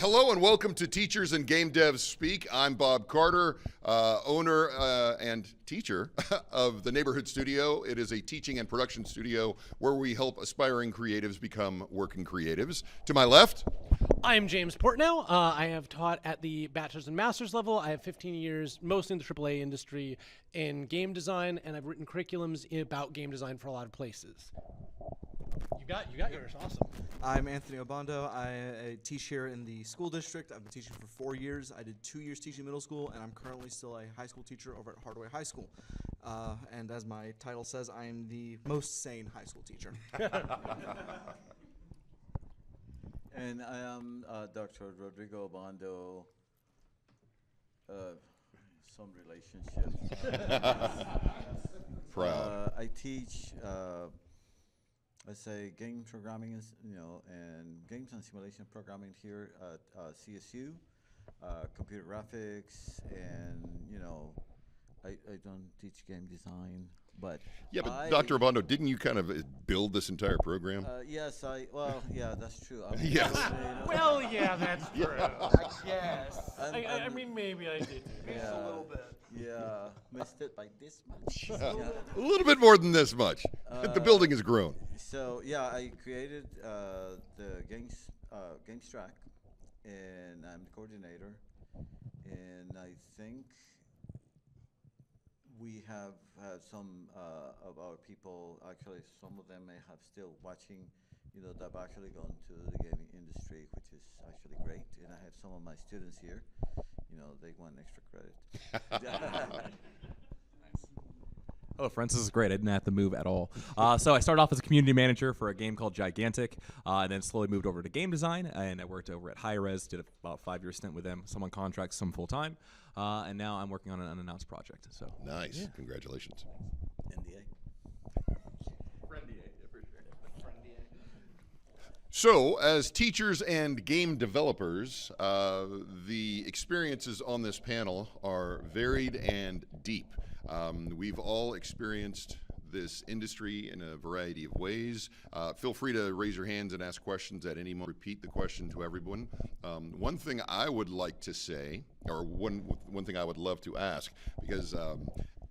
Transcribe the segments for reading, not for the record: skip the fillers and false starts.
Hello and welcome to Teachers and Game Devs Speak. I'm Bob Carter, owner and teacher of the Neighborhood Studio. It is a teaching and production studio where we help aspiring creatives become working creatives. To my left, I'm James Portnow. I have taught at the bachelor's and master's level. I have 15 years, mostly in the AAA industry, in game design, and I've written curriculums about game design for a lot of places. You got yours. Awesome. I'm Anthony Obando. I teach here in the school district. I've been teaching for 4 years. I did 2 years teaching middle school, and I'm currently still a high school teacher over at Hardaway High School. And as my title says, I am the most sane high school teacher. And I am Dr. Rodrigo Obando. Some relationship. proud. I teach, let's say, game programming, and games and simulation programming here at CSU, computer graphics, and I don't teach game design. But Yeah, but Dr. Obando, didn't you kind of build this entire program? yes, that's true. Yes. Well, yeah, that's true. Yes. I mean, maybe I did. Maybe just a little bit. Yeah, missed it by this much. A little bit more than this much. The building has grown. So yeah, I created the games track, and I'm the coordinator. And I think we have had some of our people, actually some of them may have still watching, that have actually gone to the gaming industry, which is actually great. And I have some of my students here, they want extra credit. Oh, friends, this is great. I didn't have to move at all. So I started off as a community manager for a game called Gigantic, and then slowly moved over to game design, and I worked over at High Res, did about 5-year stint with them, some on contracts, some full-time, and now I'm working on an unannounced project. So Nice. Yeah. Congratulations. NDA. So, as teachers and game developers, the experiences on this panel are varied and deep. We've all experienced this industry in a variety of ways. Feel free to raise your hands and ask questions at any moment. Repeat the question to everyone. One thing I would like to say, or one thing I would love to ask, because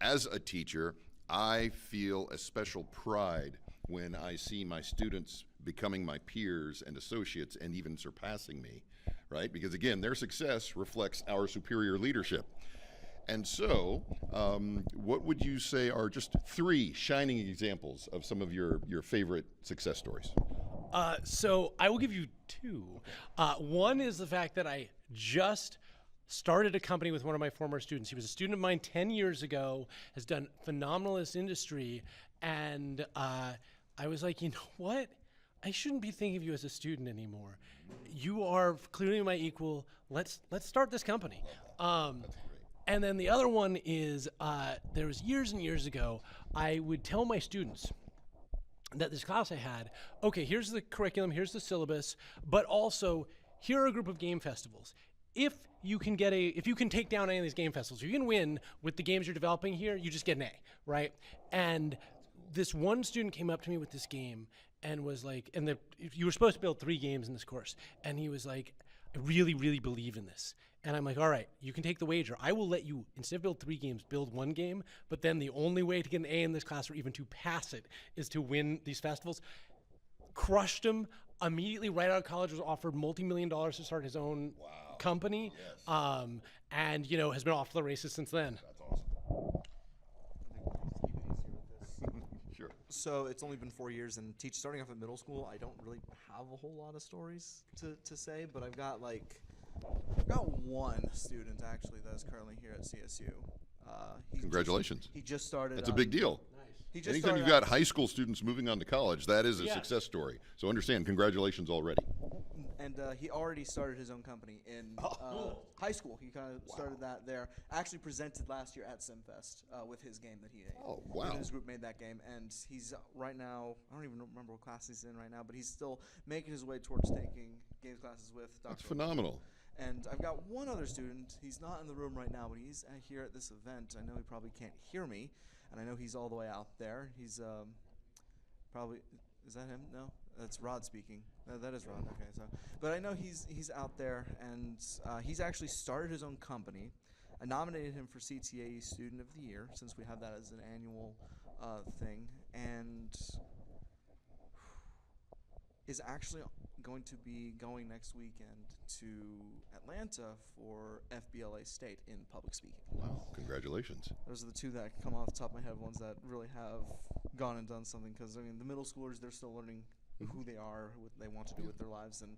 as a teacher, I feel a special pride when I see my students becoming my peers and associates and even surpassing me, right? Because again, their success reflects our superior leadership. And so, what would you say are just 3 shining examples of some of your favorite success stories? So I will give you 2. One is the fact that I just started a company with one of my former students. He was a student of mine 10 years ago, has done phenomenal in this industry, and I was like, you know what? I shouldn't be thinking of you as a student anymore. You are clearly my equal. Let's start this company. And then the other one is, there was years and years ago, I would tell my students that this class I had, okay, here's the curriculum, here's the syllabus, but also here are a group of game festivals. If you can take down any of these game festivals, if you can win with the games you're developing here, you just get an A, right? And this one student came up to me with this game and was like, you were supposed to build 3 games in this course, and he was like, I really, really believe in this. And I'm like, all right, you can take the wager. I will let you, instead of build 3 games, build 1 game, but then the only way to get an A in this class or even to pass it is to win these festivals. Crushed him. Immediately right out of college was offered multi-million dollars to start his own company. Yes. And has been off to the races since then. That's awesome. Sure. So it's only been 4 years, and starting off at middle school, I don't really have a whole lot of stories to say, but I've got one student actually that is currently here at CSU. Congratulations. He just started. That's a big deal. Nice. Anytime you've got high school students moving on to college, that is a success story. So understand, congratulations already. And he already started his own company in high school. He kind of started that there. Actually presented last year at SimFest with his game that he made. Oh, wow. His group made that game, and he's right now, I don't even remember what class he's in right now, but he's still making his way towards taking games classes with Dr. That's phenomenal. And I've got one other student. He's not in the room right now, but he's here at this event. I know he probably can't hear me, and I know he's all the way out there. He's probably, is that him? No? That's Rod speaking. That is Rod. Okay, so but I know he's out there, and he's actually started his own company. I nominated him for CTA Student of the Year since we have that as an annual thing, and is actually going to be going next weekend to Atlanta for FBLA State in public speaking. Wow, congratulations. Those are the two that come off the top of my head, ones that really have gone and done something. Because I mean, the middle schoolers, they're still learning who they are, what they want to do with their lives, and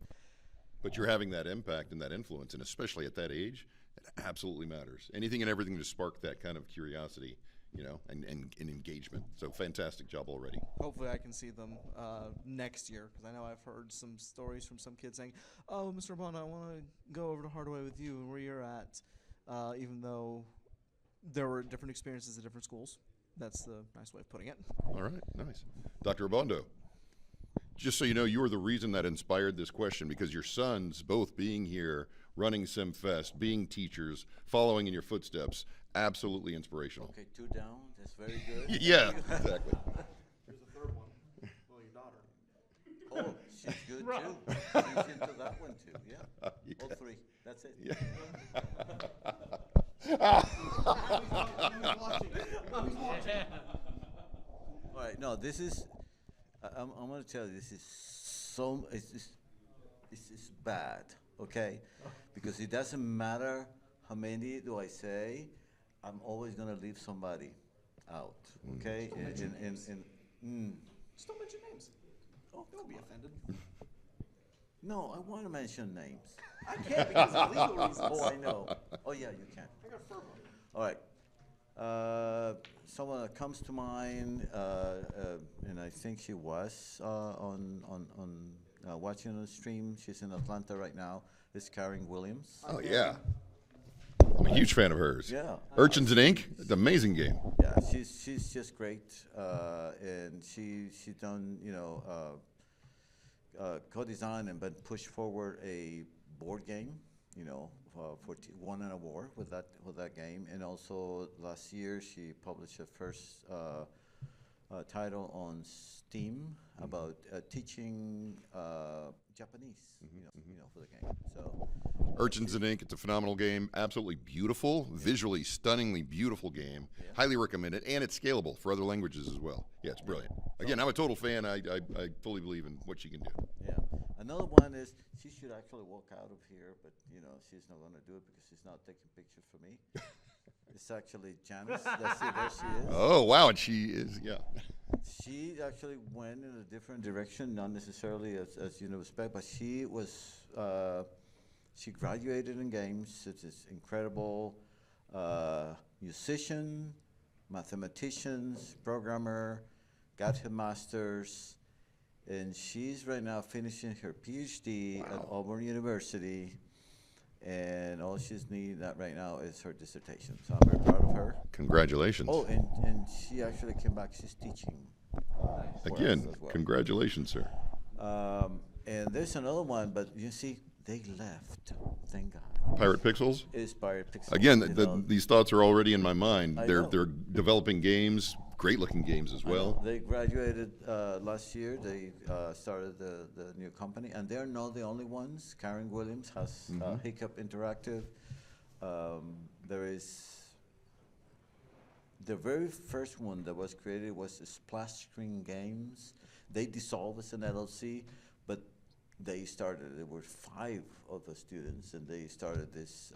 But you're having that impact and that influence, and especially at that age, it absolutely matters. Anything and everything to spark that kind of curiosity, you know, and engagement. So fantastic job already. hopefully I can see them next year. Because I know I've heard some stories from some kids saying, "Oh, Mr. Obando, I want to go over to Hardaway with you and where you're at," even though there were different experiences at different schools. That's the nice way of putting it. All right, nice. Dr. Obando, just so you know, you were the reason that inspired this question, because your sons both being here, running SimFest, being teachers, following in your footsteps, absolutely inspirational. Okay, 2 down. That's very good. Yeah, exactly. There's a third one. Well, your daughter. Oh, she's good too. She's into that one too. Yeah. Yeah. All 3. That's it. Yeah. All right. No, this is. I'm going to tell you, this is so. This is bad. Okay, because it doesn't matter how many do I say. I'm always going to leave somebody out. Okay. Just don't mention names. Just don't mention names. Oh, Don't be offended. no, I want to mention names. I can't because of legal reasons. Oh, I know. Oh, yeah, you can. I got fur bone. All right. Someone that comes to mind, and I think she was on watching on the stream. She's in Atlanta right now. Is Karen Williams. Oh, yeah. I'm a huge fan of hers. Yeah. Urchins and Ink, it's an amazing game. Yeah, she's just great, and she's done co-design and been pushed forward a board game, won an award with that game, and also last year she published her first title on Steam about teaching Japanese, for the game. So Urchins and Ink, it's a phenomenal game, absolutely beautiful, visually stunningly beautiful game. Yeah. Highly recommend it, and it's scalable for other languages as well. Yeah, it's brilliant. Again, I'm a total fan. I fully believe in what she can do. yeah, another one is she should actually walk out of here, but she's not going to do it because she's not taking pictures for me. It's actually Janice. That's it. There she is. Oh, wow, and she is, yeah. She actually went in a different direction, not necessarily as you expect, but she was she graduated in games. She's this incredible musician, mathematicians, programmer, got her master's, and she's right now finishing her PhD at Auburn University. And all she's needing right now is her dissertation. So I'm very proud of her. Congratulations. Oh, and she actually came back. She's teaching. for us Again, as well. congratulations, sir. And there's another one, but you see, they left. Thank God. Pirate Pixels? It's Pirate Pixels. Again, these thoughts are already in my mind. I They're know. developing games, great-looking games as I know. well. They graduated last year. They started the new company, and they're not the only ones. Karen Williams has Hiccup Interactive. There is the very first one that was created was Splash Screen Games. They dissolved as an LLC, but they started. There were 5 of the students, and they started this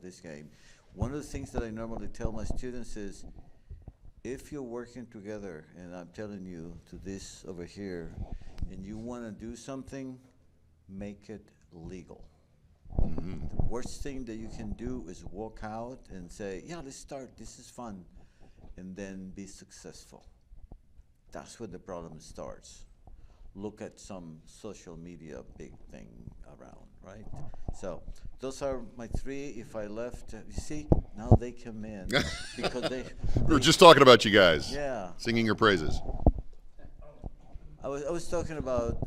this game. One of the things that I normally tell my students is, if you're working together, and I'm telling you to this over here, and you want to do something, make it legal. The worst thing that you can do is walk out and say, yeah, let's start, this is fun, and then be successful. That's where the problem starts. Look at some social media big thing around, right? So those are my 3. If I left, you see, now they come in because We were just talking about you guys. yeah. Singing your praises. I was talking about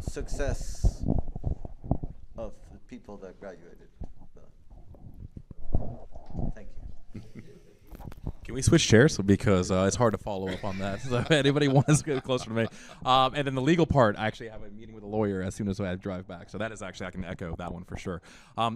success of the people that graduated. Thank you. Can we switch chairs because it's hard to follow up on that? So if anybody wants to get closer to me, and then the legal part, I actually have a meeting with a lawyer as soon as I drive back. So that is actually, I can echo that one for sure.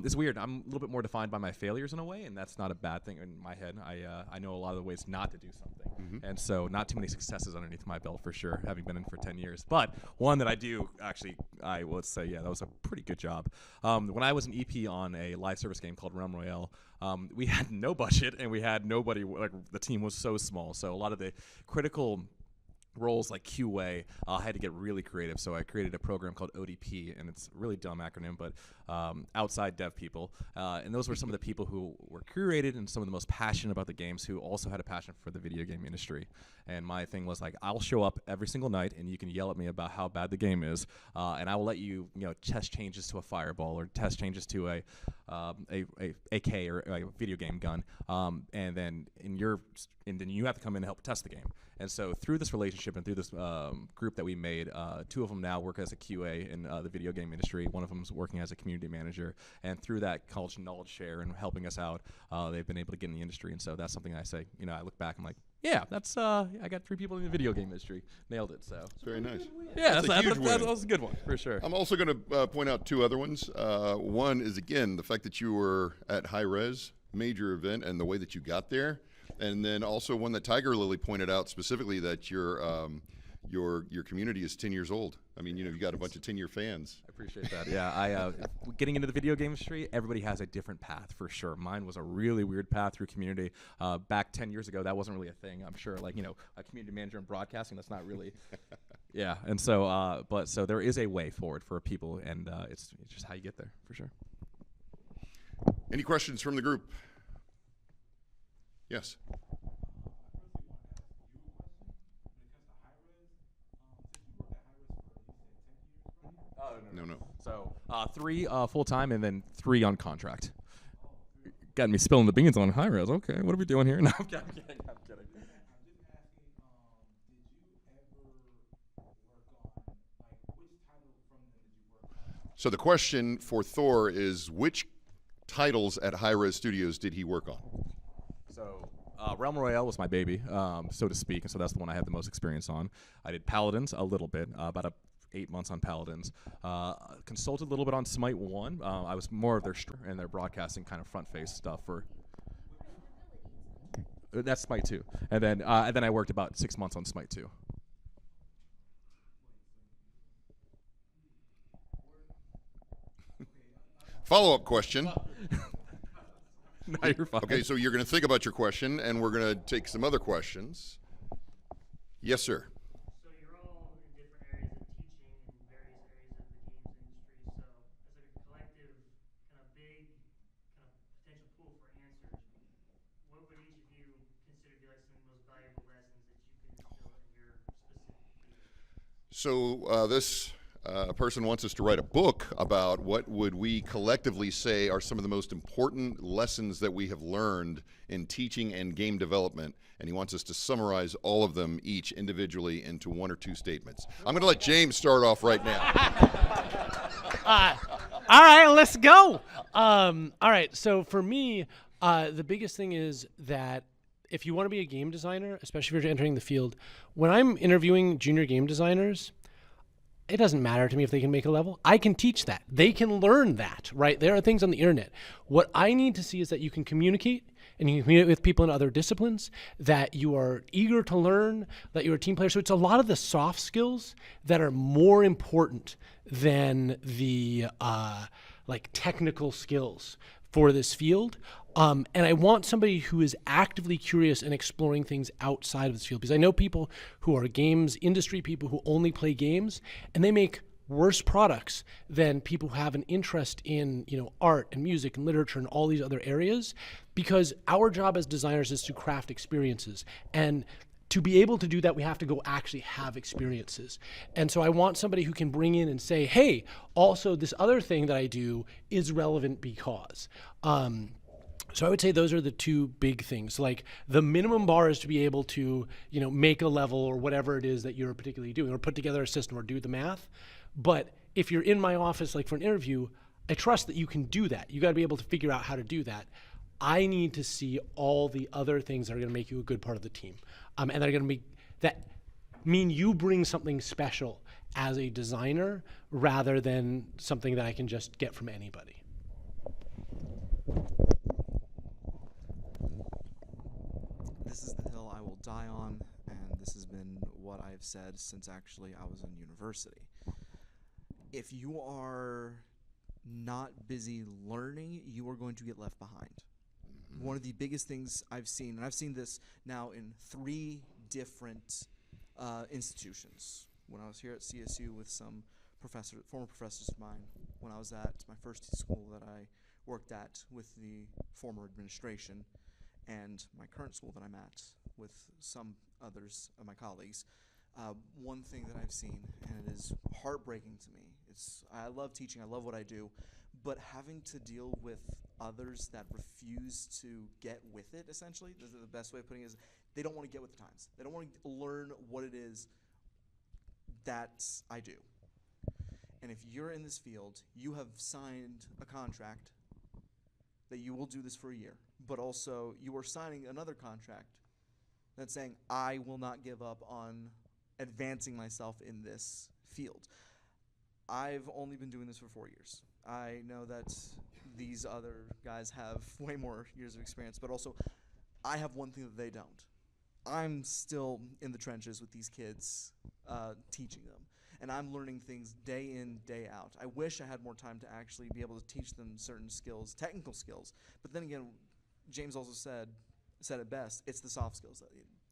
It's weird. I'm a little bit more defined by my failures in a way, and that's not a bad thing in my head. I know a lot of the ways not to do something. And so not too many successes underneath my belt for sure, having been in for 10 years. But one that I do actually, I would say, yeah, that was a pretty good job. When I was an EP on a live service game called Realm Royale, we had no budget and we had nobody, like the team was so small. So a lot of the critical roles like QA, I had to get really creative. So I created a program called ODP, and it's a really dumb acronym, but outside dev people. And those were some of the people who were curated and some of the most passionate about the games, who also had a passion for the video game industry. And my thing was like, I'll show up every single night and you can yell at me about how bad the game is, and I will let you, test changes to a fireball or test changes to a AK or a video game gun, and then you have to come in and help test the game. And so through this relationship and through this group that we made, two of them now work as a QA in the video game industry. One of them is working as a community manager. And through that college knowledge share and helping us out, they've been able to get in the industry. And so that's something I say, I look back and I'm like, yeah, that's I got 3 people in the video game industry. Nailed it. So It's very nice. yeah, That's a huge that win. was a good one for sure. I'm also going to point out 2 other ones. One is, again, the fact that you were at High Res, major event, and the way that you got there. And then also one that Tiger Lily pointed out specifically, that your community is 10 years old. I mean, you got a bunch of 10-year fans. I appreciate that. Yeah, getting into the video game industry, everybody has a different path for sure. Mine was a really weird path through community. Back 10 years ago, that wasn't really a thing. I'm sure, a community manager in broadcasting, that's not really. Yeah, and so, so there is a way forward for people, and it's just how you get there for sure. Any questions from the group? Yes. No. So 3 full-time and then 3 on contract. Got me spilling the beans on high res. Okay, what are we doing here? No, I'm kidding. So the question for Thor is, which titles at High Res Studios did he work on? So Realm Royale was my baby, so to speak, and so that's the one I had the most experience on. I did Paladins a little bit, about 8 months on Paladins. Consulted a little bit on SMITE 1. I was more of their broadcasting kind of front face stuff for. That's SMITE 2, and then I worked about 6 months on SMITE 2. Follow-up question. No, you're fine. Okay, so you're going to think about your question, and we're going to take some other questions. Yes, sir. So you're all in different areas of teaching in various areas of the games industry. So as like a collective, kind of big, kind of potential pool for answers, what would each of you consider to be like some of the most valuable lessons that you can instill in your specific field? So this person wants us to write a book about what would we collectively say are some of the most important lessons that we have learned in teaching and game development, and he wants us to summarize all of them each individually into 1 or 2 statements. I'm going to let James start off right now. All right, let's go. All right, so for me, the biggest thing is that if you want to be a game designer, especially if you're entering the field, when I'm interviewing junior game designers, it doesn't matter to me if they can make a level. I can teach that. They can learn that, right? There are things on the internet. What I need to see is that you can communicate, and you can communicate with people in other disciplines, that you are eager to learn, that you're a team player. So it's a lot of the soft skills that are more important than the technical skills for this field. And I want somebody who is actively curious and exploring things outside of this field, because I know people who are games industry people who only play games, and they make worse products than people who have an interest in art and music and literature and all these other areas, because our job as designers is to craft experiences. And to be able to do that, we have to go actually have experiences. And so I want somebody who can bring in and say, hey, also this other thing that I do is relevant because. So I would say those are the 2 big things. Like the minimum bar is to be able to, make a level or whatever it is that you're particularly doing, or put together a system or do the math. But if you're in my office, like for an interview, I trust that you can do that. You got to be able to figure out how to do that. I need to see all the other things that are going to make you a good part of the team, and that are going to mean you bring something special as a designer rather than something that I can just get from anybody. This is the hill I will die on, and this has been what I've said since actually I was in university. If you are not busy learning, you are going to get left behind. One of the biggest things I've seen, and I've seen this now in 3 different institutions. When I was here at CSU with some former professors of mine, when I was at my first school that I worked at with the former administration, and my current school that I'm at with some others of my colleagues, one thing that I've seen, and it is heartbreaking to me, I love teaching, I love what I do, but having to deal with others that refuse to get with it, essentially, the best way of putting it is they don't want to get with the times. They don't want to learn what it is that I do. And if you're in this field, you have signed a contract that you will do this for a year, but also you are signing another contract that's saying, I will not give up on advancing myself in this field. I've only been doing this for 4 years. I know that these other guys have way more years of experience, but also I have one thing that they don't. I'm still in the trenches with these kids, teaching them. And I'm learning things day in, day out. I wish I had more time to actually be able to teach them certain skills, technical skills. But then again, James also said it best, it's the soft skills that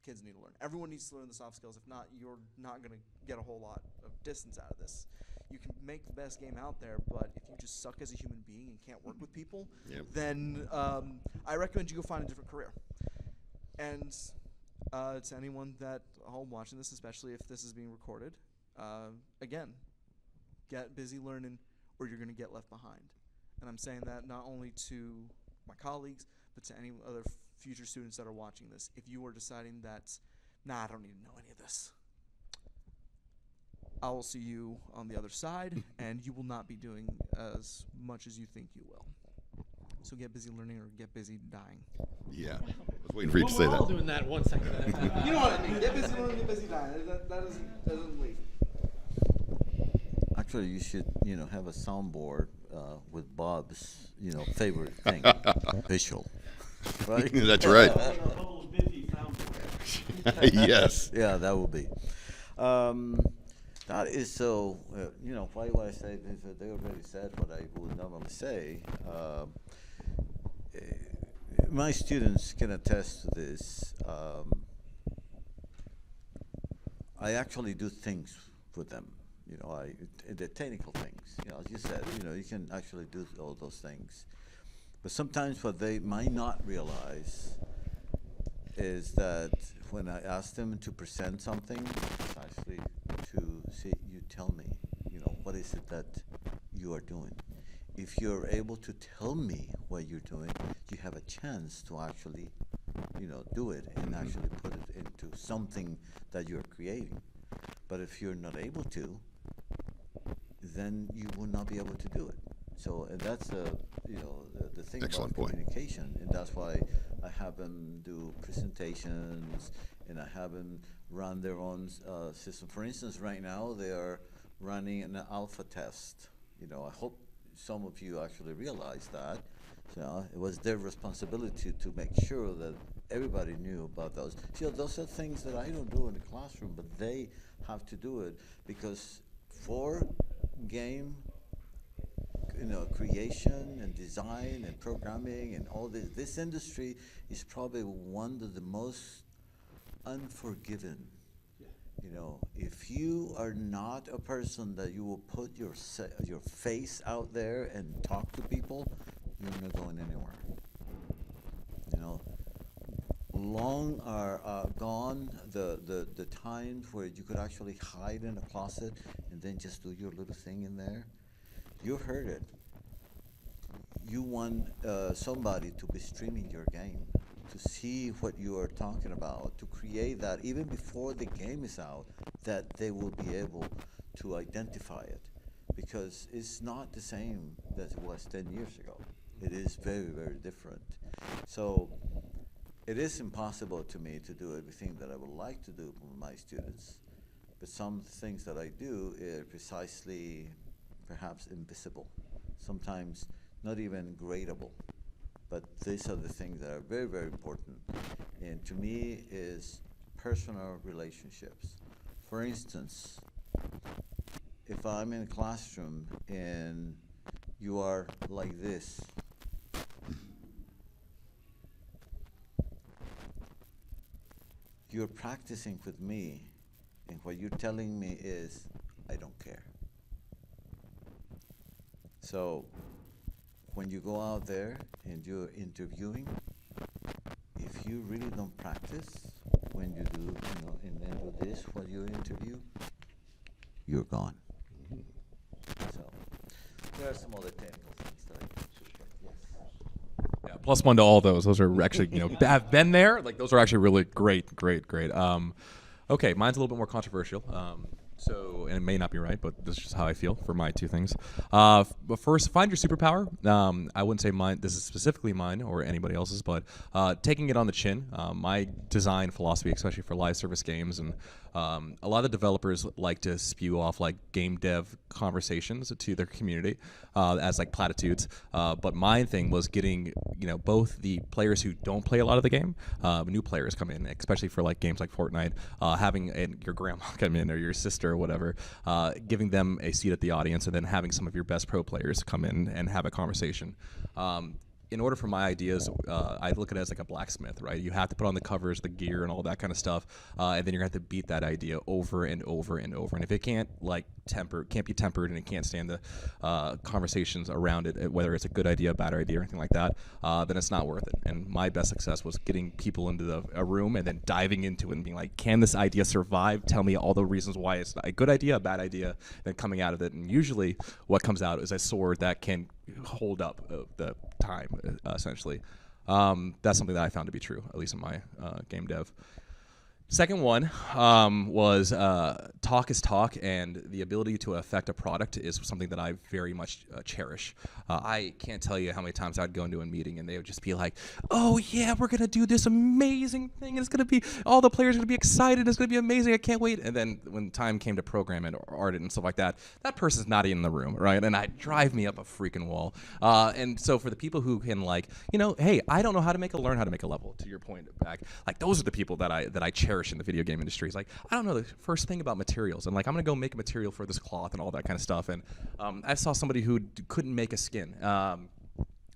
kids need to learn. Everyone needs to learn the soft skills. If not, you're not going to get a whole lot of distance out of this. You can make the best game out there, but if you just suck as a human being and can't work with people, then I recommend you go find a different career. And to anyone that home watching this, especially if this is being recorded, again, get busy learning or you're going to get left behind. And I'm saying that not only to my colleagues, but to any other future students that are watching this. If you are deciding that, I don't need to know any of this, I will see you on the other side, and you will not be doing as much as you think you will. So get busy learning or get busy dying. Yeah, I was waiting for you to say We're all that. doing that 1 second at a time. You know what I mean. Get busy learning, get busy dying. That doesn't leave. Actually, you should, have a soundboard with Bob's, favorite thing, visual. Right? That's right. A couple of busy soundboards. Yes. Yeah, that would be. That is so, why do I say this? They already said what I would normally say. My students can attest to this. I actually do things with them. The technical things. As you said, you can actually do all those things. But sometimes what they might not realize is that when I ask them to present something, it's actually to say, you tell me, what is it that you are doing? If you're able to tell me what you're doing, you have a chance to actually, do it and actually put it into something that you're creating. But if you're not able to, then you will not be able to do it. So and that's the thing Excellent about point. communication, and that's why I have them do presentations, and I have them run their own system. For instance, right now they are running an alpha test. I hope some of you actually realize that. So it was their responsibility to make sure that everybody knew about those. Those are things that I don't do in the classroom, but they have to do it because for game creation and design and programming and all this industry is probably one of the most unforgiving. If you are not a person that you will put your face out there and talk to people, you're not going anywhere. Long are gone the times where you could actually hide in a closet and then just do your little thing in there. You heard it. You want somebody to be streaming your game, to see what you are talking about, to create that even before the game is out, that they will be able to identify it. Because it's not the same as it was 10 years ago. It is very, very different. So it is impossible to me to do everything that I would like to do with my students. but some things that I do are precisely perhaps invisible, sometimes not even gradable. But these are the things that are very, very important. And to me is personal relationships. For instance, if I'm in a classroom and you are like this, you're practicing with me, and what you're telling me is, I don't care. So when you go out there and you're interviewing, if you really don't practice, when you do, and then do this while you interview, you're gone. So there are some other technical things that I can show, but yes. Yeah, +1 to all those. Those are actually, have been there. Like, those are actually really great. Okay, mine's a little bit more controversial. And it may not be right, but this is just how I feel for my two things. But first, find your superpower. I wouldn't say mine. This is specifically mine or anybody else's, but taking it on the chin. My design philosophy, especially for live service games, and a lot of developers like to spew off like game dev conversations to their community as like platitudes. But my thing was getting both the players who don't play a lot of the game, new players come in, especially for like games like Fortnite, having your grandma come in or your sister or whatever, giving them a seat at the audience, and then having some of your best pro players come in and have a conversation. In order for my ideas, I look at it as like a blacksmith, right? You have to put on the covers, the gear, and all that kind of stuff, and then you're gonna have to beat that idea over and over and over. And if it can't be tempered, and it can't stand the conversations around it, whether it's a good idea, bad idea, or anything like that, then it's not worth it. And my best success was getting people into a room and then diving into it and being like, can this idea survive? Tell me all the reasons why it's a good idea, a bad idea, then coming out of it. And usually what comes out is a sword that can hold up the time, essentially. That's something that I found to be true, at least in my game dev. Second one was talk is talk, and the ability to affect a product is something that I very much cherish. I can't tell you how many times I'd go into a meeting and they would just be like, oh yeah, we're gonna do this amazing thing, and it's gonna be, all the players are gonna be excited, it's gonna be amazing, I can't wait. And then when time came to program it or art it and stuff like that, that person's not in the room, right? And it drive me up a freaking wall. And so for the people who can hey, I don't know how to learn how to make a level, to your point back, like those are the people that I cherish in the video game industry. It's like, I don't know the first thing about materials, and like, I'm gonna go make a material for this cloth and all that kind of stuff. And I saw somebody who couldn't make a skin.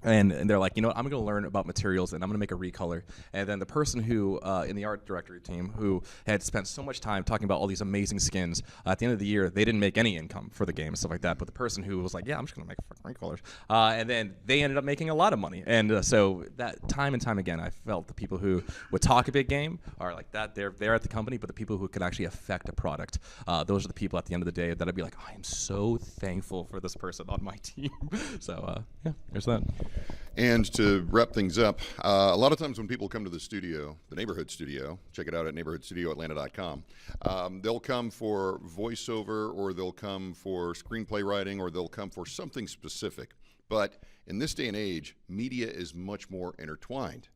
And they're like, I'm going to learn about materials, and I'm going to make a recolor. And then the person who, in the art directory team, who had spent so much time talking about all these amazing skins, at the end of the year, they didn't make any income for the game and stuff like that. But the person who was like, yeah, I'm just going to make fucking recolors. And then they ended up making a lot of money. And so that time and time again, I felt the people who would talk a big game are like that. They're at the company, but the people who could actually affect a product, those are the people at the end of the day that I'd be like, I am so thankful for this person on my team. So, yeah, there's that. And to wrap things up, a lot of times when people come to the studio, the neighborhood studio, check it out at neighborhoodstudioatlanta.com, they'll come for voiceover, or they'll come for screenplay writing, or they'll come for something specific. But in this day and age, media is much more intertwined,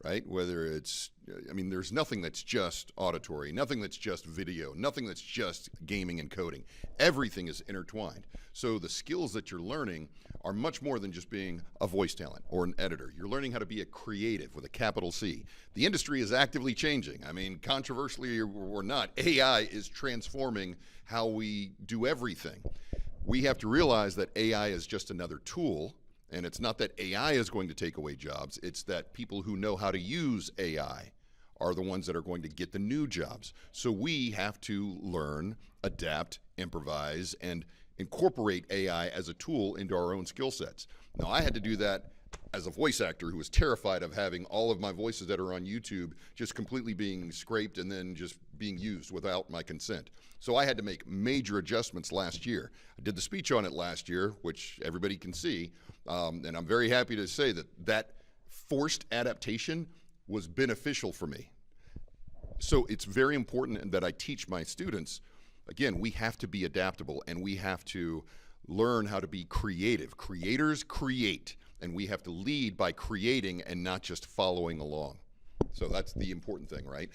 right? Whether it's, there's nothing that's just auditory, nothing that's just video, nothing that's just gaming and coding. Everything is intertwined. So the skills that you're learning are much more than just being a voice talent or an editor. You're learning how to be a creative with a capital C. The industry is actively changing. Controversially or not, AI is transforming how we do everything. We have to realize that AI is just another tool. And it's not that AI is going to take away jobs. It's that people who know how to use AI are the ones that are going to get the new jobs. So we have to learn, adapt, improvise, and incorporate AI as a tool into our own skill sets. Now, I had to do that as a voice actor who was terrified of having all of my voices that are on YouTube just completely being scraped and then just being used without my consent. So I had to make major adjustments last year. I did the speech on it last year, which everybody can see, and I'm very happy to say that forced adaptation was beneficial for me. So it's very important that I teach my students, again, we have to be adaptable, and we have to learn how to be creative. Creators create, and we have to lead by creating and not just following along. So that's the important thing, right?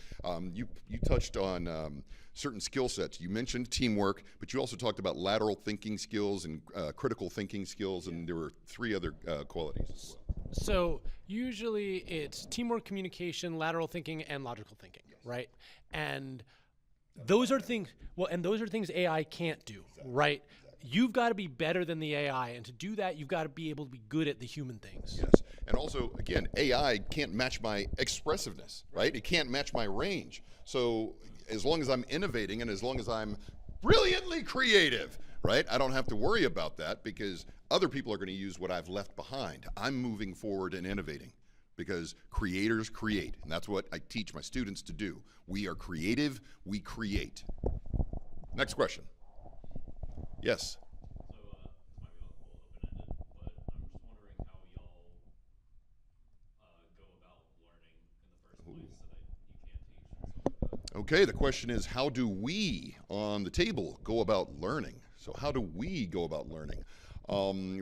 You touched on certain skill sets. You mentioned teamwork, but you also talked about lateral thinking skills and critical thinking skills, and there were 3 other qualities as well. So usually it's teamwork, communication, lateral thinking, and logical thinking, right? And those are things. Well, and those are things AI can't do, right? You've got to be better than the AI, and to do that, you've got to be able to be good at the human things. Yes, and also, again, AI can't match my expressiveness, right? It can't match my range. So as long as I'm innovating and as long as I'm brilliantly creative, right, I don't have to worry about that because other people are going to use what I've left behind. I'm moving forward and innovating because creators create, and that's what I teach my students to do. We are creative, we create. Next question. Yes. So this might be a little open-ended, but I'm just wondering how y'all go about learning in the first place so that you can't teach and stuff like that. Okay, the question is, how do we on the table go about learning? So how do we go about learning?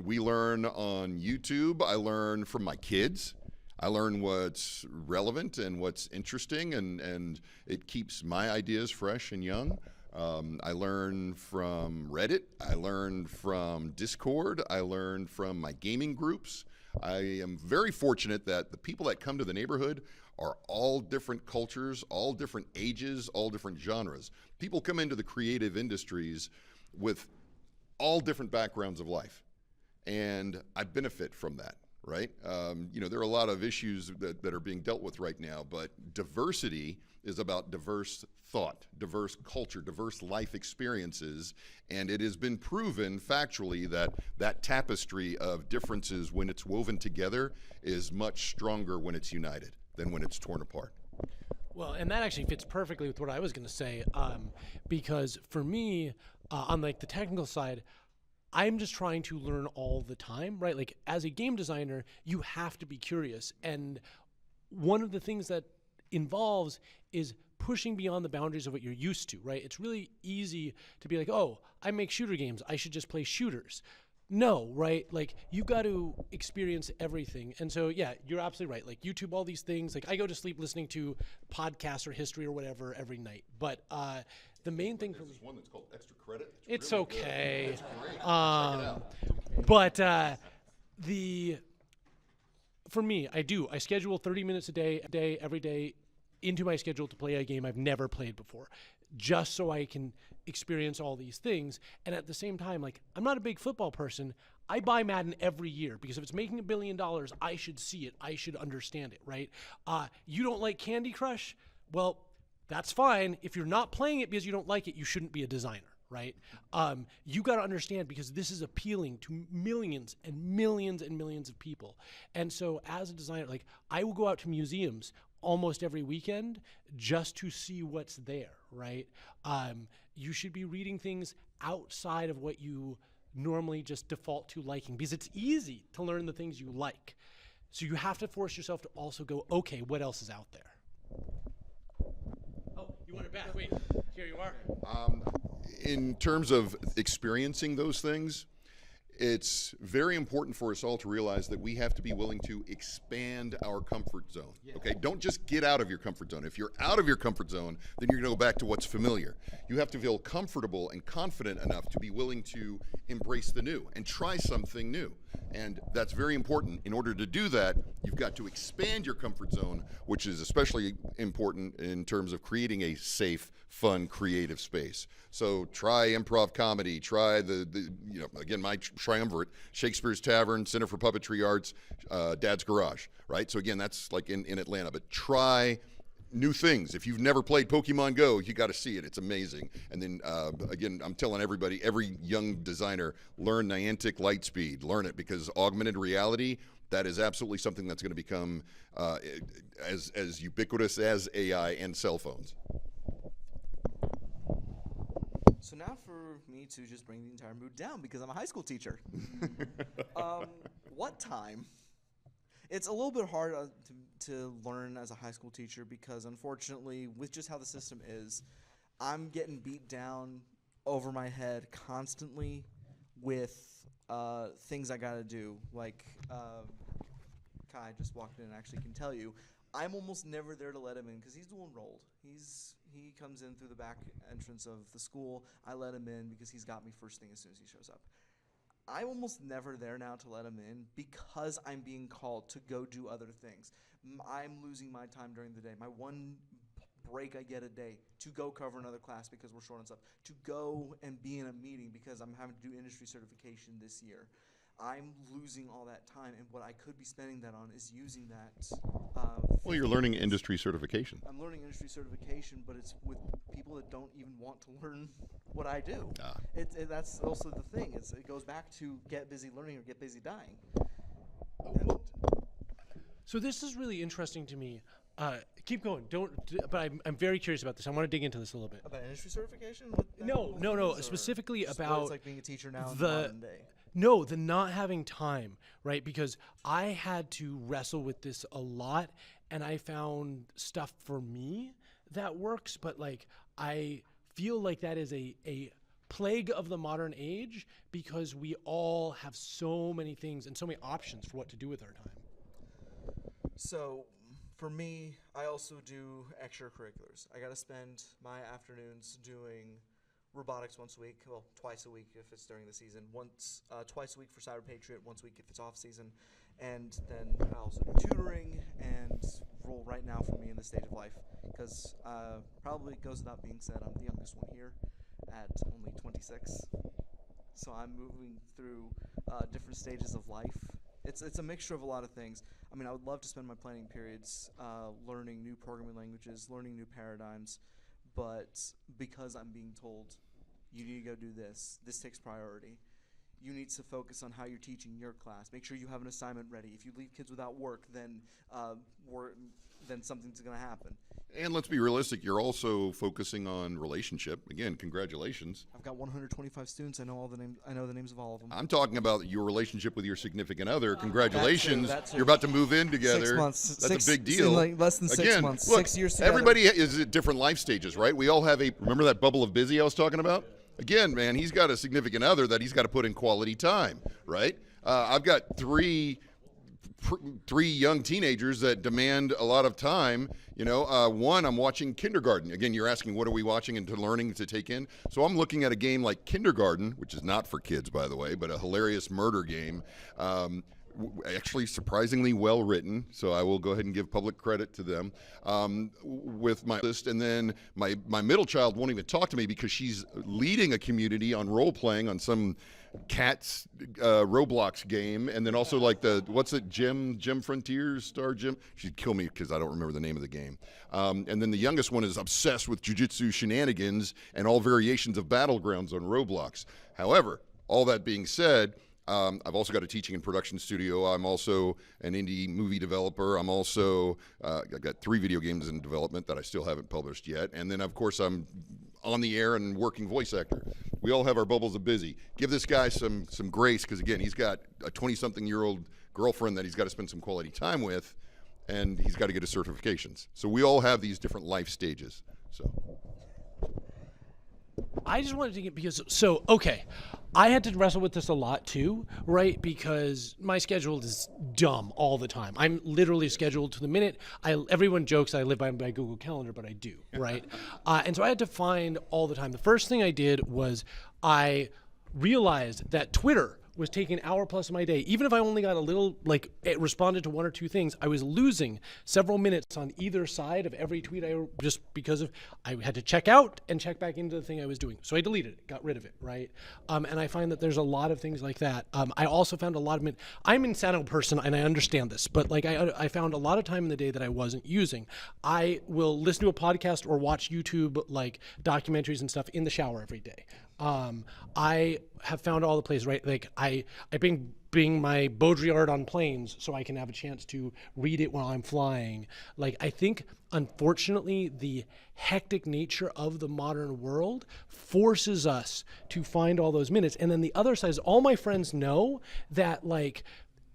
We learn on YouTube. I learn from my kids. I learn what's relevant and what's interesting, and it keeps my ideas fresh and young. I learn from Reddit. I learn from Discord. I learn from my gaming groups. I am very fortunate that the people that come to the neighborhood are all different cultures, all different ages, all different genres. People come into the creative industries with all different backgrounds of life, and I benefit from that. Right? There are a lot of issues that are being dealt with right now, but diversity is about diverse thought, diverse culture, diverse life experiences, and it has been proven factually that that tapestry of differences, when it's woven together, is much stronger when it's united than when it's torn apart. Well, and that actually fits perfectly with what I was going to say, because for me, on like the technical side, I'm just trying to learn all the time, right? Like as a game designer, you have to be curious. And one of the things that involves is pushing beyond the boundaries of what you're used to, right? It's really easy to be like, oh, I make shooter games, I should just play shooters. No, right? Like you've got to experience everything. And so, yeah, you're absolutely right. Like YouTube, all these things, like I go to sleep listening to podcasts or history or whatever every night. But the main thing for me, There's one that's called Extra Credit. it's really okay. Good. It's great. Check it out. But for me, I schedule 30 minutes a day, every day into my schedule to play a game I've never played before, just so I can experience all these things. And at the same time, like I'm not a big football person. I buy Madden every year because if it's making $1 billion, I should see it. I should understand it, right? You don't like Candy Crush? Well, that's fine. If you're not playing it because you don't like it, you shouldn't be a designer, right? You got to understand because this is appealing to millions and millions and millions of people. And so as a designer, like I will go out to museums almost every weekend just to see what's there, right? You should be reading things outside of what you normally just default to liking because it's easy to learn the things you like. So you have to force yourself to also go, okay, what else is out there? Oh, you want it back? Wait, here you are. In terms of experiencing those things, it's very important for us all to realize that we have to be willing to expand our comfort zone. Okay, don't just get out of your comfort zone. If you're out of your comfort zone, then you're going to go back to what's familiar. You have to feel comfortable and confident enough to be willing to embrace the new and try something new. And that's very important. In order to do that, you've got to expand your comfort zone, which is especially important in terms of creating a safe, fun, creative space. So try improv comedy, try again, my triumvirate, Shakespeare's Tavern, Center for Puppetry Arts, Dad's Garage, right? So again, that's like in Atlanta, but try new things. If you've never played Pokemon Go, you got to see it. It's amazing. And then again, I'm telling everybody, every young designer, learn Niantic Lightspeed. Learn it because augmented reality, that is absolutely something that's going to become as ubiquitous as AI and cell phones. So now for me to just bring the entire mood down because I'm a high school teacher. What time? It's a little bit hard to learn as a high school teacher because unfortunately, with just how the system is, I'm getting beat down over my head constantly with things I gotta do. Like Kai just walked in and actually can tell you. I'm almost never there to let him in because he's dual enrolled. He comes in through the back entrance of the school. I let him in because he's got me first thing as soon as he shows up. I'm almost never there now to let him in because I'm being called to go do other things. I'm losing my time during the day. My one break I get a day to go cover another class because we're short on stuff, to go and be in a meeting because I'm having to do industry certification this year. I'm losing all that time, and what I could be spending that on is using that. Well, you're learning industry certification. I'm learning industry certification, but it's with people that don't even want to learn what I do. That's also the thing. It goes back to get busy learning or get busy dying. So this is really interesting to me. Keep going. But I'm very curious about this. I want to dig into this a little bit. About industry certification? No. Specifically about it's like being a teacher now in the modern day. No, the not having time, right? Because I had to wrestle with this a lot, and I found stuff for me that works, but like I feel like that is a plague of the modern age because we all have so many things and so many options for what to do with our time. So for me, I also do extracurriculars. I got to spend my afternoons doing robotics once a week, well, twice a week if it's during the season, twice a week for Cyber Patriot, once a week if it's off season, and then I also do tutoring and role right now for me in this stage of life, because probably it goes without being said, I'm the youngest one here at only 26, so I'm moving through different stages of life. It's a mixture of a lot of things. I mean, I would love to spend my planning periods learning new programming languages, learning new paradigms, but because I'm being told, you need to go do this takes priority. You need to focus on how you're teaching your class. Make sure you have an assignment ready. If you leave kids without work, then something's going to happen. And let's be realistic, you're also focusing on relationship. Again, congratulations. I've got 125 students. I know the names of all of them. I'm talking about your relationship with your significant other. Congratulations. That too. You're about to move in together. 6 months. That's a big deal. In like less than 6 Again, months. Look, 6 years together. everybody is at different life stages, right? We all have remember that bubble of busy I was talking about? Again, man, he's got a significant other that he's got to put in quality time, right? I've got three young teenagers that demand a lot of time. One, I'm watching Kindergarten. Again, you're asking what are we watching and learning to take in. So I'm looking at a game like Kindergarten, which is not for kids, by the way, but a hilarious murder game. Actually surprisingly well written, so I will go ahead and give public credit to them. With my list, and then my middle child won't even talk to me because she's leading a community on role playing on some Cats Roblox game, and then also like Gem Frontiers, Star Gem. She'd kill me because I don't remember the name of the game. And then the youngest one is obsessed with jujitsu shenanigans and all variations of Battlegrounds on Roblox. However, all that being said, I've also got a teaching and production studio. I'm also an indie movie developer. I'm also I've got 3 video games in development that I still haven't published yet. And then, of course, I'm on the air and working voice actor. We all have our bubbles of busy. Give this guy some grace because, again, he's got a 20-something-year-old girlfriend that he's got to spend some quality time with, and he's got to get his certifications. So we all have these different life stages. So I just wanted to get I had to wrestle with this a lot too, right? Because my schedule is dumb all the time. I'm literally scheduled to the minute. Everyone jokes I live by my Google Calendar, but I do, right? And so I had to find all the time. The first thing I did was I realized that Twitter was taking an hour plus of my day. Even if I only got a little, it responded to 1 or 2 things, I was losing several minutes on either side of every tweet just because I had to check out and check back into the thing I was doing. So I deleted it, got rid of it, right? And I find that there's a lot of things like that. I also found a lot of I'm an insano person and I understand this, but I found a lot of time in the day that I wasn't using. I will listen to a podcast or watch YouTube documentaries and stuff in the shower every day. I have found all the places, right? I bring my Baudrillard on planes so I can have a chance to read it while I'm flying. I think, unfortunately, the hectic nature of the modern world forces us to find all those minutes. And then the other side is all my friends know that,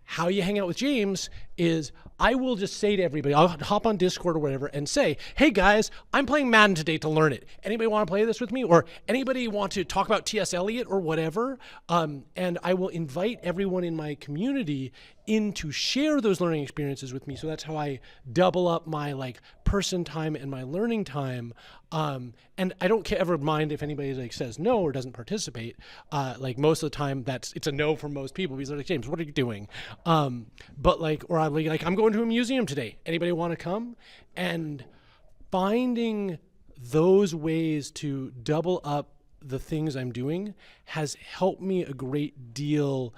how you hang out with James is I will just say to everybody, I'll hop on Discord or whatever and say, hey guys, I'm playing Madden today to learn it. Anybody want to play this with me? Or anybody want to talk about T.S. Eliot or whatever? And I will invite everyone in my community in to share those learning experiences with me. So that's how I double up my like person time and my learning time. And I don't ever mind if anybody like says no or doesn't participate. Like most of the time it's a no for most people because they're like, James, what are you doing? But like, or I'm like, I'm going to a museum today. Anybody want to come? And finding those ways to double up the things I'm doing has helped me a great deal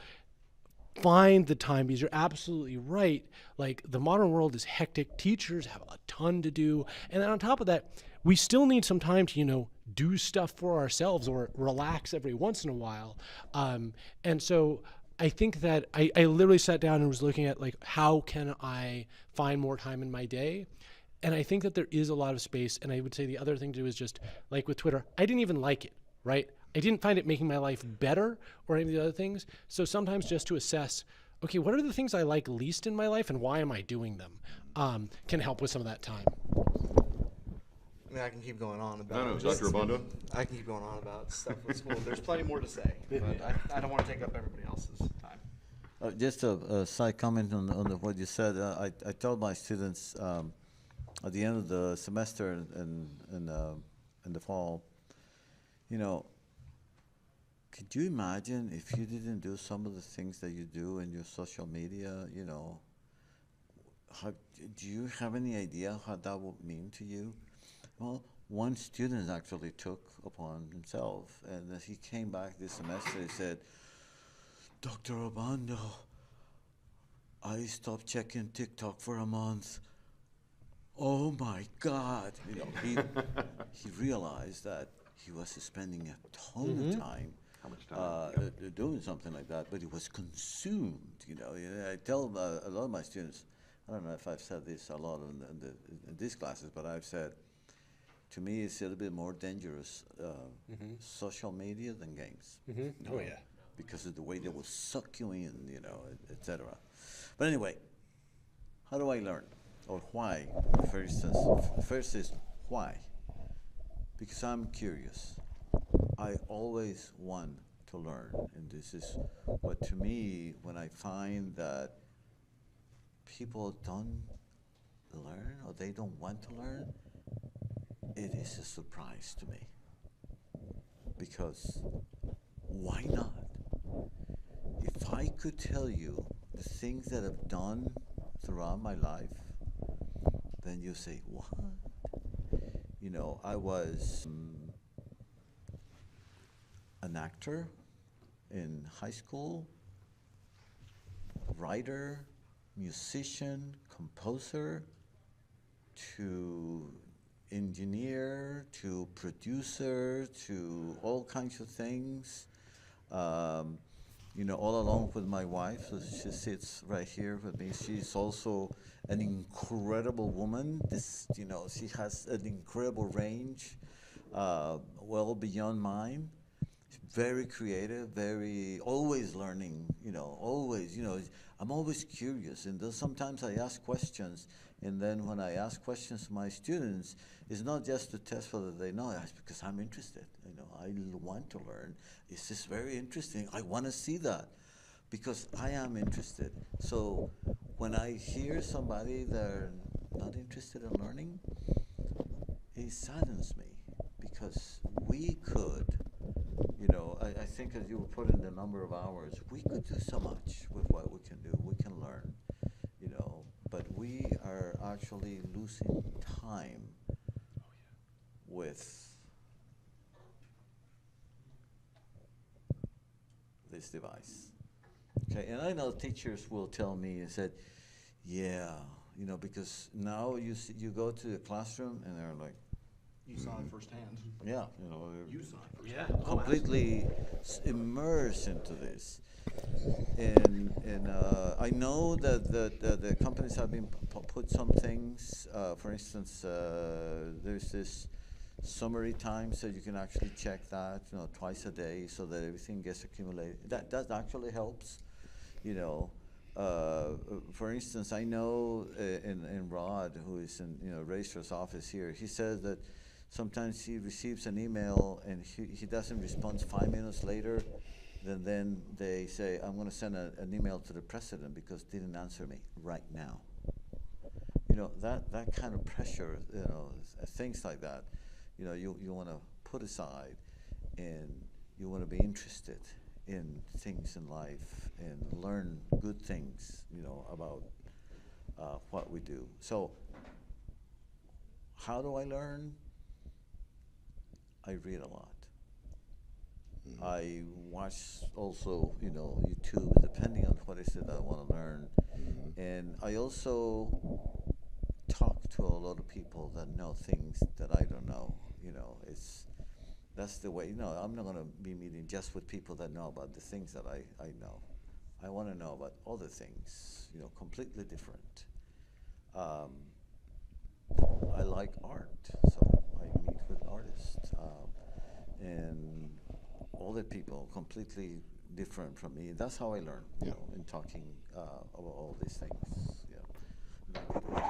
find the time, because you're absolutely right. Like the modern world is hectic. Teachers have a ton to do. And then on top of that, we still need some time to, do stuff for ourselves or relax every once in a while. And so I think that I literally sat down and was looking at like, how can I find more time in my day? And I think that there is a lot of space. And I would say the other thing to do is just like with Twitter, I didn't even like it, right? I didn't find it making my life better or any of the other things. So sometimes just to assess, okay, what are the things I like least in my life and why am I doing them, can help with some of that time. I mean, I can keep going on about. No, Dr. Obando. I can keep going on about stuff with school. There's plenty more to say, but I don't want to take up everybody else's time. Just a side comment on what you said. I told my students at the end of the semester in the fall, could you imagine if you didn't do some of the things that you do in your social media? Do you have any idea how that would mean to you? Well, one student actually took upon himself, and he came back this semester and said, Dr. Obando, I stopped checking TikTok for a month. Oh my God. He realized that he was spending a ton of time doing something like that, but it was consumed. I tell a lot of my students, I don't know if I've said this a lot in these classes, but I've said, to me, it's a little bit more dangerous social media than games. Oh yeah. Because of the way they will suck you in, etc. But anyway, how do I learn? Or why? For instance, first is why? Because I'm curious. I always want to learn, and this is what, to me, when I find that people don't learn or they don't want to learn, it is a surprise to me. Because why not? If I could tell you the things that I've done throughout my life, then you say, what? I was an actor in high school, writer, musician, composer, to engineer, to producer, to all kinds of things. All along with my wife, so she sits right here with me. She's also an incredible woman. She has an incredible range, well beyond mine. Very creative, always learning, always, I'm always curious. And sometimes I ask questions, and then when I ask questions to my students, it's not just to test whether they know, it's because I'm interested. I want to learn. It's just very interesting. I want to see that because I am interested. So when I hear somebody they're not interested in learning, it saddens me because we could, I think as you put in the number of hours, we could do so much with what we can do. We can learn, but we are actually losing time with this device. Okay, and I know teachers will tell me and said, yeah, because now you go to the classroom and they're like, You saw it firsthand. yeah, You saw it firsthand. Yeah. completely immersed into this. And I know that the companies have been put some things. For instance, there's this summary time, so you can actually check that twice a day, so that everything gets accumulated. That actually helps, For instance, I know in Rod, who is in Registrar's office here, he says that sometimes he receives an email and he doesn't respond 5 minutes later. Then they say, I'm going to send an email to the president because didn't answer me right now. That kind of pressure, things like that, you want to put aside, and you want to be interested in things in life and learn good things, about what we do. So how do I learn? I read a lot. I watch also, YouTube, depending on what is it I want to learn. And I also talk to a lot of people that know things that I don't know. That's the way. I'm not going to be meeting just with people that know about the things that I know. I want to know about other things, completely different. I like art, so I meet with artists. And other people completely different from me. That's how I learn, in talking about all these things. Yeah.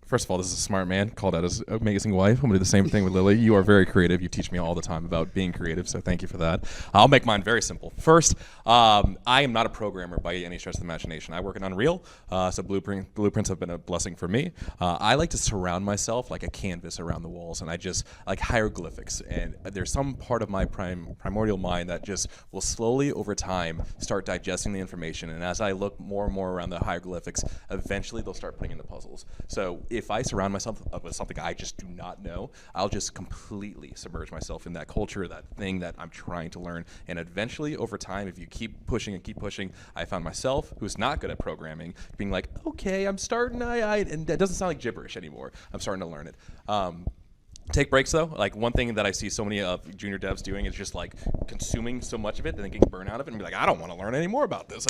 First of all, this is a smart man, called out his amazing wife. I'm going to do the same thing with Lily. You are very creative. You teach me all the time about being creative, so thank you for that. I'll make mine very simple. First, I am not a programmer by any stretch of the imagination. I work in Unreal, so blueprints have been a blessing for me. I like to surround myself like a canvas around the walls, and I just like hieroglyphics. And there's some part of my primordial mind that just will slowly, over time, start digesting the information. And as I look more and more around the hieroglyphics, eventually they'll start putting in the puzzles. So if I surround myself with something I just do not know, I'll just completely submerge myself in that culture, that thing that I'm trying to learn. And eventually, over time, if you keep pushing and keep pushing, I found myself, who's not good at programming, being like, okay, I'm starting, and that doesn't sound like gibberish anymore. I'm starting to learn it. Take breaks though. Like one thing that I see so many of junior devs doing is just like consuming so much of it and then getting burnt out of it and be like, I don't want to learn any more about this.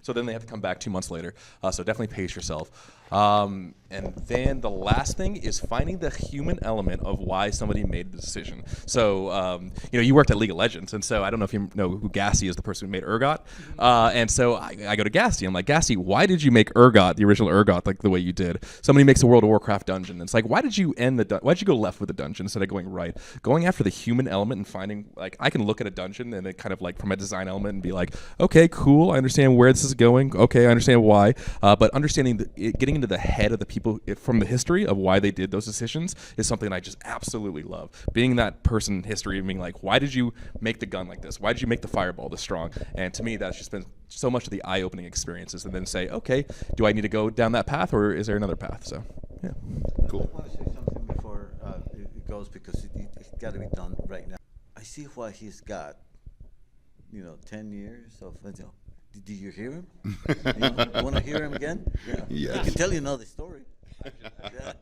So then they have to come back 2 months later. So definitely pace yourself. And then the last thing is finding the human element of why somebody made the decision. So, you worked at League of Legends, and so I don't know if you know who Gassy is, the person who made Urgot. And so I go to Gassy. I'm like, Gassy, why did you make Urgot, the original Urgot, like the way you did? Somebody makes a World of Warcraft dungeon. And it's like, why did you why'd you go left with the dungeon instead of going right? Going after the human element and finding, like, I can look at a dungeon and it kind of like from a design element and be like, okay, cool, I understand where this is going. Okay, I understand why. But understanding, getting into the head of the people from the history of why they did those decisions is something I just absolutely love. Being that person in history and being like, why did you make the gun like this? Why did you make the fireball this strong? And to me, that's just been so much of the eye-opening experiences. And then say, okay, do I need to go down that path or is there another path? So, yeah. Cool. I want to say something before it goes, because it's got to be done right now. I see what he's got, 10 years of, did you hear him? You want to hear him again? Yeah. Yes. I can tell you another story. Yeah.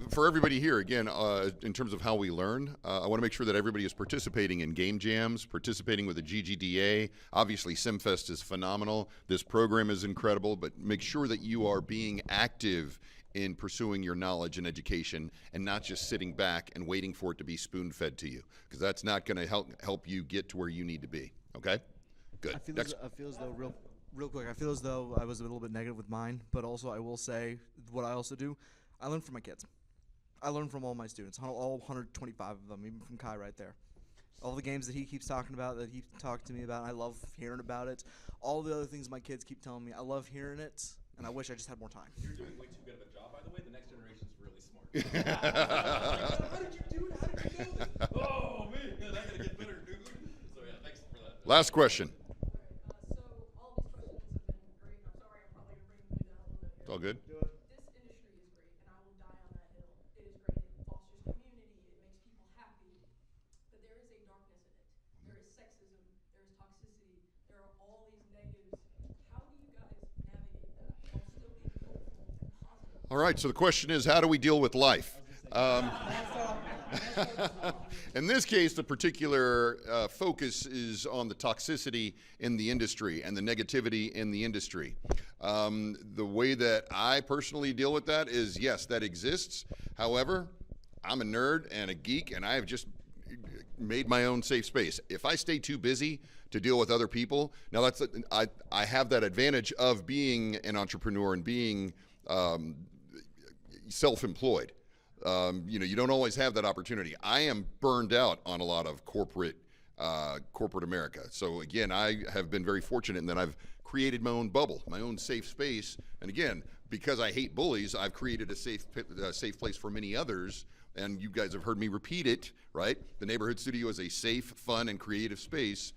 For everybody here, again, in terms of how we learn, I want to make sure that everybody is participating in game jams, participating with the GGDA. Obviously, SimFest is phenomenal. This program is incredible, but make sure that you are being active in pursuing your knowledge and education and not just sitting back and waiting for it to be spoon-fed to you, because that's not going to help you get to where you need to be. Okay? Good. I feel as though real quick, I feel as though I was a little bit negative with mine, but also I will say what I also do, I learn from my kids. I learn from all my students, all 125 of them, even from Kai right there. All the games that he keeps talking about, that he talked to me about, I love hearing about it. All the other things my kids keep telling me, I love hearing it, and I wish I just had more time. You're doing way too good of a job, by the way. The next generation is really smart. How did you do it? How did you know this? Oh, man, I gotta get better, dude. So, yeah, thanks for that. Last question. So all these questions have been great. I'm sorry, I'm probably going to bring the mood down a little bit here. It's all good. This industry is great, and I will die on that hill. It is great. It fosters community. It makes people happy. But there is a darkness in it. There is sexism. There is toxicity. There are all these negatives. How do you guys navigate that while still being hopeful and positive? All right, so the question is, how do we deal with life? In this case, the particular focus is on the toxicity in the industry and the negativity in the industry. The way that I personally deal with that is, yes, that exists. However, I'm a nerd and a geek, and I have just made my own safe space. If I stay too busy to deal with other people, now I have that advantage of being an entrepreneur and being self-employed. You don't always have that opportunity. I am burned out on a lot of corporate America. So again, I have been very fortunate in that I've created my own bubble, my own safe space. And again, because I hate bullies, I've created a safe place for many others. And you guys have heard me repeat it, right? The neighborhood studio is a safe, fun, and creative space.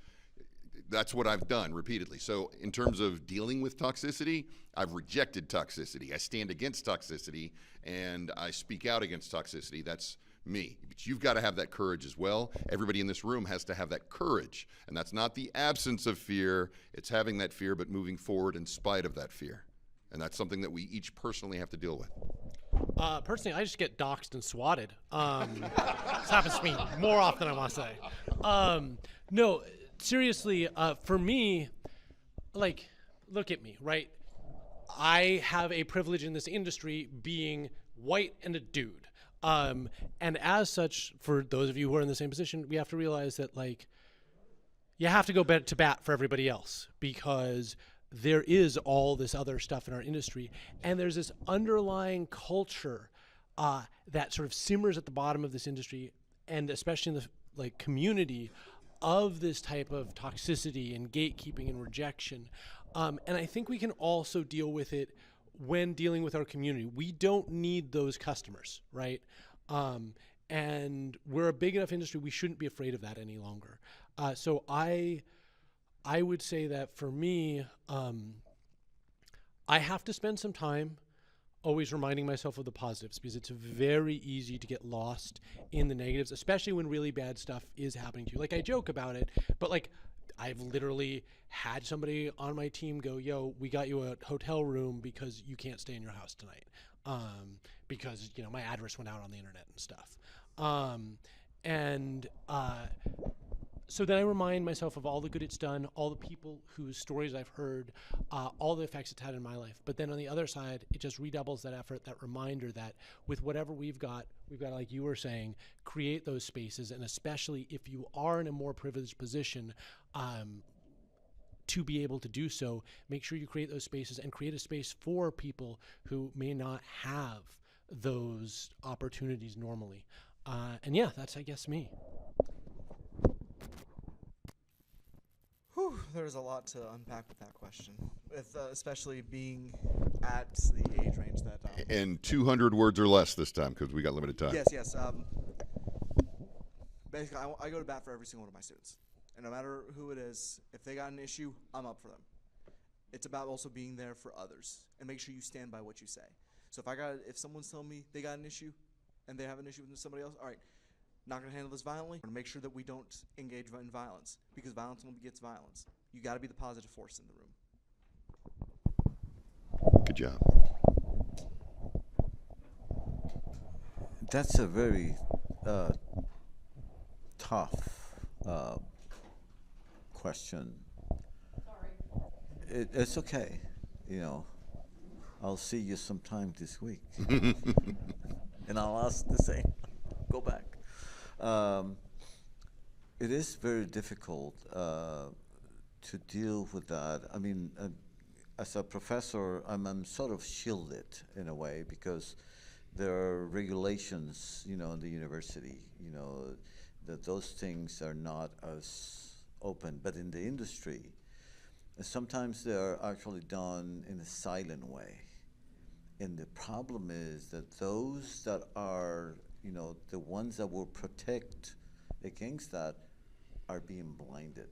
That's what I've done repeatedly. So in terms of dealing with toxicity, I've rejected toxicity. I stand against toxicity, and I speak out against toxicity. That's me. But you've got to have that courage as well. Everybody in this room has to have that courage. And that's not the absence of fear. It's having that fear, but moving forward in spite of that fear. And that's something that we each personally have to deal with. Personally, I just get doxxed and swatted. This happens to me more often than I want to say. No, seriously, for me, like, look at me, right? I have a privilege in this industry being white and a dude. And as such, for those of you who are in the same position, we have to realize that, like, you have to go to bat for everybody else, because there is all this other stuff in our industry, and there's this underlying culture that sort of simmers at the bottom of this industry, and especially in the community, of this type of toxicity and gatekeeping and rejection. And I think we can also deal with it when dealing with our community. We don't need those customers, right? And we're a big enough industry, we shouldn't be afraid of that any longer. So I would say that for me, I have to spend some time always reminding myself of the positives, because it's very easy to get lost in the negatives, especially when really bad stuff is happening to you. Like, I joke about it, but like, I've literally had somebody on my team go, yo, we got you a hotel room because you can't stay in your house tonight. Because, my address went out on the internet and stuff. So then I remind myself of all the good it's done, all the people whose stories I've heard, all the effects it's had in my life. But then on the other side, it just redoubles that effort, that reminder that with whatever we've got, like you were saying, create those spaces. And especially if you are in a more privileged position, to be able to do so, make sure you create those spaces and create a space for people who may not have those opportunities normally. And yeah, that's, I guess, me. There's a lot to unpack with that question, with especially being at the age range that. And 200 words or less this time, because we got limited time. Yes. Basically, I go to bat for every single one of my students, and no matter who it is, if they got an issue, I'm up for them. It's about also being there for others and make sure you stand by what you say. So if someone's telling me they got an issue, and they have an issue with somebody else, all right. Not going to handle this violently. We're going to make sure that we don't engage in violence, because violence only begets violence. You got to be the positive force in the room. Good job. That's a very tough question. Sorry. It's okay. I'll see you sometime this week. And I'll ask the same. Go back. It is very difficult to deal with that. I mean, as a professor, I'm sort of shielded in a way, because there are regulations, in the university, that those things are not as open. But in the industry, sometimes they are actually done in a silent way. And the problem is that those that are the ones that will protect against that are being blinded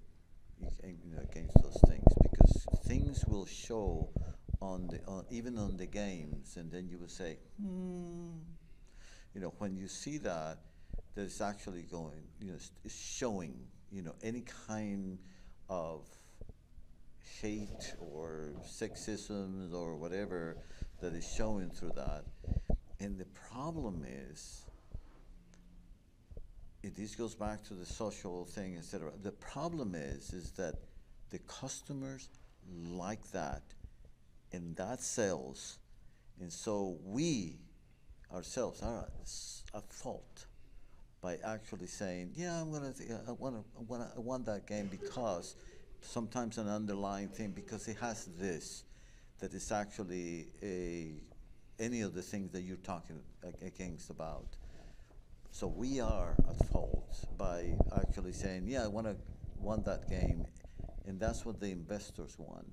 against those things, because things will show even on the games, and then you will say, when you see that, there's actually it's showing, any kind of hate or sexism or whatever that is showing through that. And the problem is, this goes back to the social thing, etc. The problem is that the customers like that, and that sells, and so we ourselves are at fault by actually saying, yeah, I want that game because sometimes an underlying thing, because it has this, that is actually any of the things that you're talking against about. So we are at fault by actually saying, yeah, I want that game, and that's what the investors want.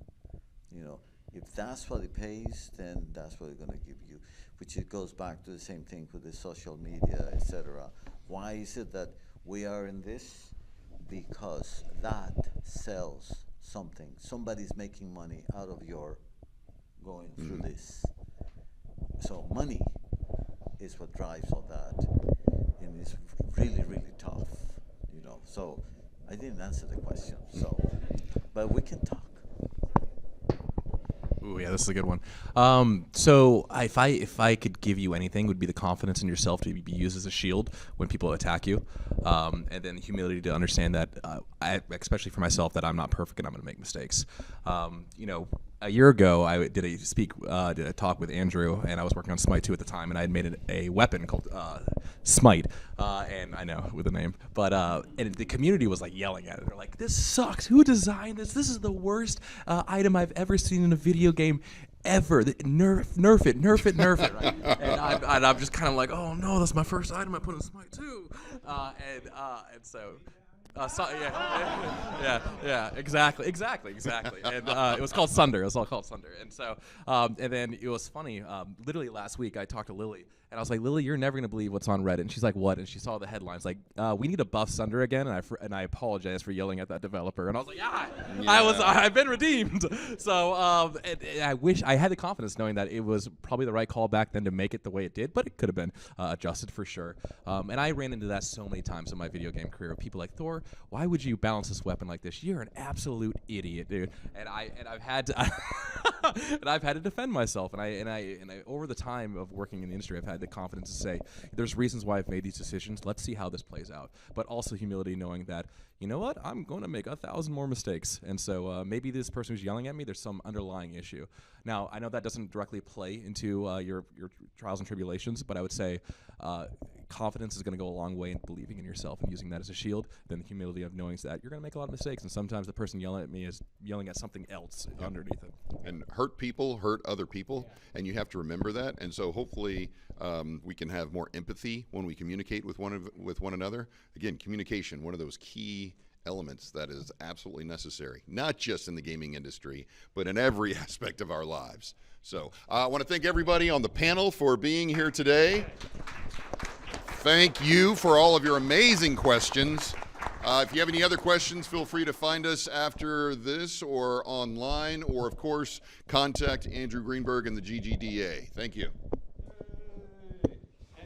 If that's what it pays, then that's what they're going to give you, which it goes back to the same thing with the social media, etc. Why is it that we are in this? Because that sells something. Somebody's making money out of your going through this. So money is what drives all that, and it's really, really tough, So I didn't answer the question, but we can talk. Ooh, yeah, this is a good one. So if I could give you anything, it would be the confidence in yourself to be used as a shield when people attack you, and then humility to understand that, especially for myself, that I'm not perfect and I'm going to make mistakes. A year ago, I did a talk with Andrew, and I was working on SMITE 2 at the time, and I had made a weapon called SMITE, and I know with the name, but and the community was like yelling at it. They're like, "This sucks! Who designed this? This is the worst item I've ever seen in a video game ever. Nerf it!" Right? And I'm just kind of like, "Oh no, that's my first item I put in SMITE 2," and so. Yeah, exactly. And it was called Sunder. It was all called Sunder. And so, and then it was funny. Literally last week, I talked to Lily, and I was like, "Lily, you're never gonna believe what's on Reddit." And she's like, "What?" And she saw the headlines, like, "We need to buff Sunder again." And I apologize for yelling at that developer. And I was like, I've been redeemed. So, and I wish I had the confidence knowing that it was probably the right call back then to make it the way it did, but it could have been adjusted for sure. And I ran into that so many times in my video game career. People like, "Thor, why would you balance this weapon like this? You're an absolute idiot, dude." And I've had to and I've had to defend myself. And I over the time of working in the industry, I've had the confidence to say, there's reasons why I've made these decisions. Let's see how this plays out. But also humility, knowing that, you know what, I'm going to make 1,000 more mistakes. And so maybe this person who's yelling at me, there's some underlying issue. Now, I know that doesn't directly play into your trials and tribulations, but I would say confidence is going to go a long way in believing in yourself and using that as a shield, then the humility of knowing that you're going to make a lot of mistakes, and sometimes the person yelling at me is yelling at something else underneath it. And hurt people hurt other people, and you have to remember that. And so hopefully we can have more empathy when we communicate with one another. Again, communication, one of those key elements that is absolutely necessary, not just in the gaming industry, but in every aspect of our lives. So I want to thank everybody on the panel for being here today. Thank you for all of your amazing questions. If you have any other questions, feel free to find us after this or online, or of course, contact Andrew Greenberg and the GGDA. Thank you.